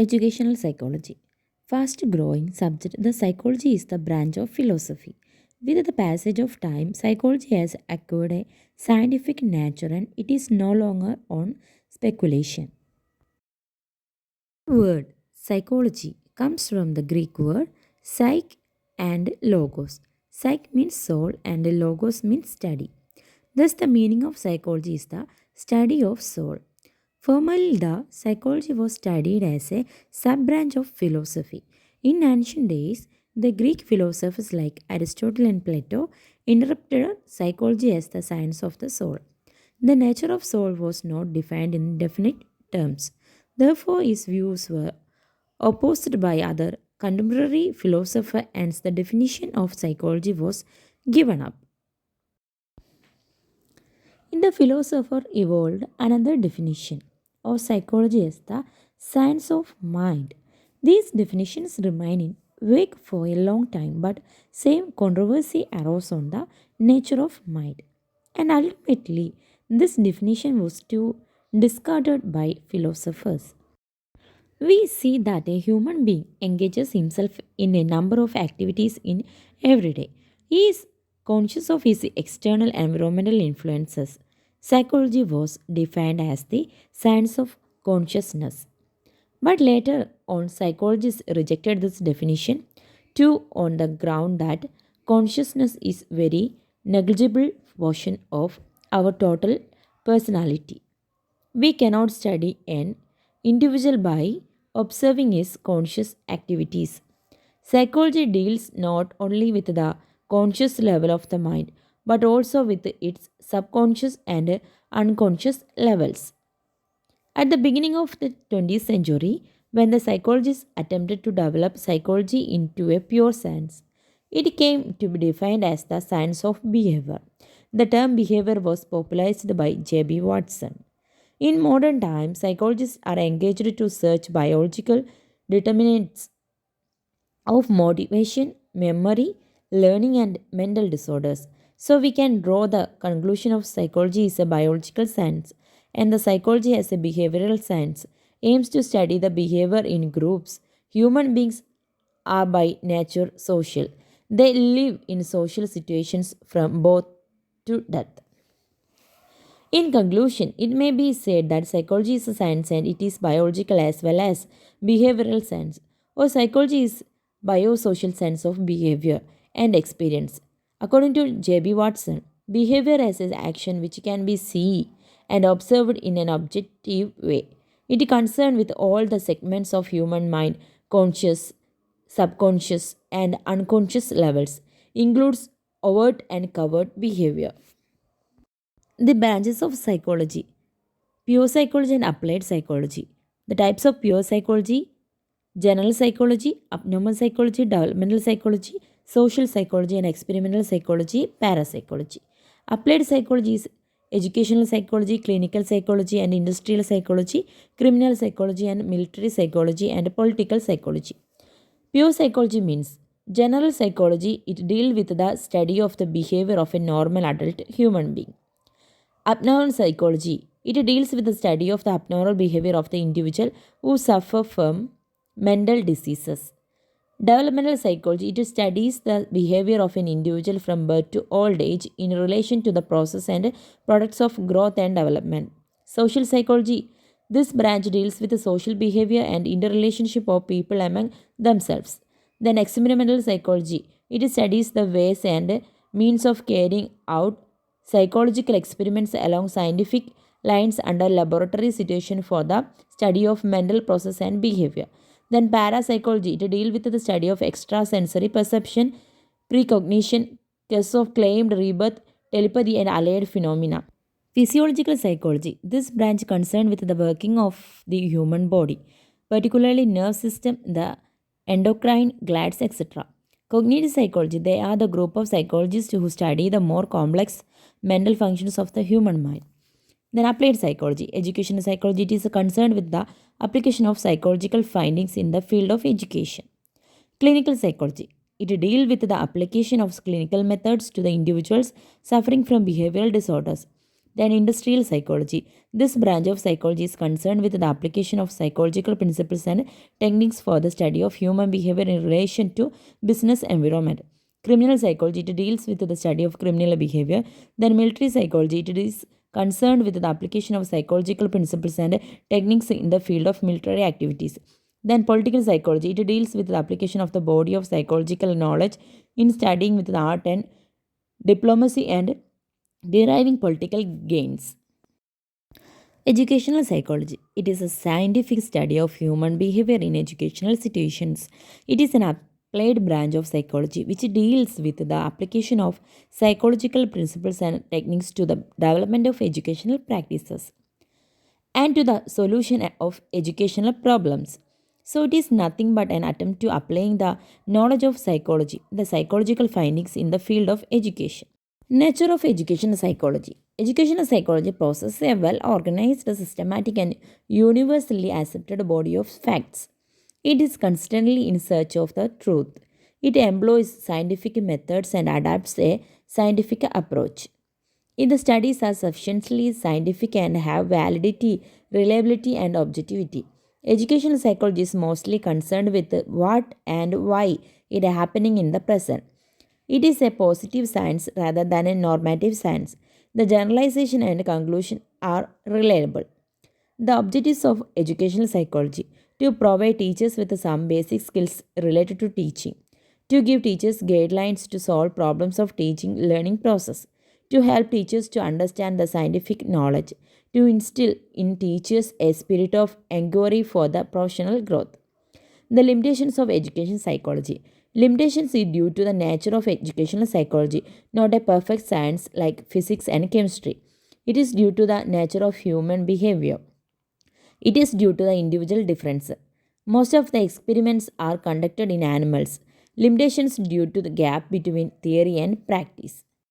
Educational psychology. Fast growing subject, the psychology is the branch of philosophy. With the passage of time, psychology has acquired a scientific nature and it is no longer on speculation. Word psychology comes from the Greek word psyche and logos. Psyche means soul and logos means study. Thus, the meaning of psychology is the study of soul. Formerly, the psychology was studied as a sub branch of philosophy. In ancient days, the Greek philosophers like Aristotle and Plato interpreted psychology as the science of the soul. The nature of soul was not defined in definite terms. Therefore, his views were opposed by other contemporary philosophers, and the definition of psychology was given up. In the philosopher evolved another definition of psychology as the science of mind. These definitions remain in wake for a long time, but same controversy arose on the nature of mind. And ultimately, this definition was too discarded by philosophers. We see that a human being engages himself in a number of activities in every day. He is conscious of his external environmental influences. Psychology was defined as the science of consciousness. But later on, psychologists rejected this definition too on the ground that consciousness is very negligible portion of our total personality. We cannot study an individual by observing his conscious activities. Psychology deals not only with the conscious level of the mind but also with its subconscious and unconscious levels. At the beginning of the 20th century, when the psychologists attempted to develop psychology into a pure science, it came to be defined as the science of behavior. The term behavior was popularized by J.B. Watson. In modern times, psychologists are engaged to search biological determinants of motivation, memory, learning, and mental disorders. So, we can draw the conclusion of psychology is a biological science, and the psychology as a behavioral science aims to study the behavior in groups. Human beings are by nature social, they live in social situations from birth to death. In conclusion, it may be said that psychology is a science and it is biological as well as behavioral science, or psychology is biosocial science of behavior and experience. According to J.B. Watson, behavior is an action which can be seen and observed in an objective way. It is concerned with all the segments of human mind, conscious, subconscious, and unconscious levels, includes overt and covert behavior. The branches of psychology: pure psychology and applied psychology. The types of pure psychology: general psychology, abnormal psychology, developmental psychology, social psychology, and experimental psychology, parapsychology. Applied psychology is educational psychology, clinical psychology, and industrial psychology, criminal psychology, and military psychology, and political psychology. Pure psychology means general psychology, it deals with the study of the behavior of a normal adult human being. Abnormal psychology. It deals with the study of the abnormal behavior of the individual who suffer from mental diseases. Developmental psychology. It studies the behavior of an individual from birth to old age in relation to the process and products of growth and development. Social psychology. This branch deals with the social behavior and interrelationship of people among themselves. Then experimental psychology. It studies the ways and means of carrying out psychological experiments along scientific lines under laboratory situation for the study of mental process and behavior. Then parapsychology, it deals with the study of extrasensory perception, precognition, case of claimed rebirth, telepathy, and allied phenomena. Physiological psychology, this branch concerned with the working of the human body, particularly nerve system, the endocrine glands, etc. Cognitive psychology, they are the group of psychologists who study the more complex mental functions of the human mind. Then applied psychology. Educational psychology, it is concerned with the application of psychological findings in the field of education. Clinical psychology. It deals with the application of clinical methods to the individuals suffering from behavioral disorders. Then industrial psychology. This branch of psychology is concerned with the application of psychological principles and techniques for the study of human behavior in relation to business environment. Criminal psychology, it deals with the study of criminal behavior. Then military psychology, it is concerned with the application of psychological principles and techniques in the field of military activities. Then political psychology, it deals with the application of the body of psychological knowledge in studying with the art and diplomacy and deriving political gains. Educational psychology. It is a scientific study of human behavior in educational situations. It is an applied branch of psychology which deals with the application of psychological principles and techniques to the development of educational practices and to the solution of educational problems. So, it is nothing but an attempt to applying the knowledge of psychology, the psychological findings in the field of education. Nature of educational psychology. Educational psychology possesses a well organized, systematic, and universally accepted body of facts. It is constantly in search of the truth. It employs scientific methods and adapts a scientific approach. If the studies are sufficiently scientific and have validity, reliability, and objectivity, educational psychology is mostly concerned with what and why it is happening in the present. It is a positive science rather than a normative science. The generalization and conclusion are reliable. The objectives of educational psychology to provide teachers with some basic skills related to teaching, to give teachers guidelines to solve problems of teaching learning process, to help teachers to understand the scientific knowledge, to instill in teachers a spirit of inquiry for the professional growth. The limitations of education psychology. Limitations is due to the nature of educational psychology, not a perfect science like physics and chemistry. It is due to the nature of human behavior. It is due to the individual difference. Most of the experiments are conducted in animals. Limitations due to the gap between theory and practice.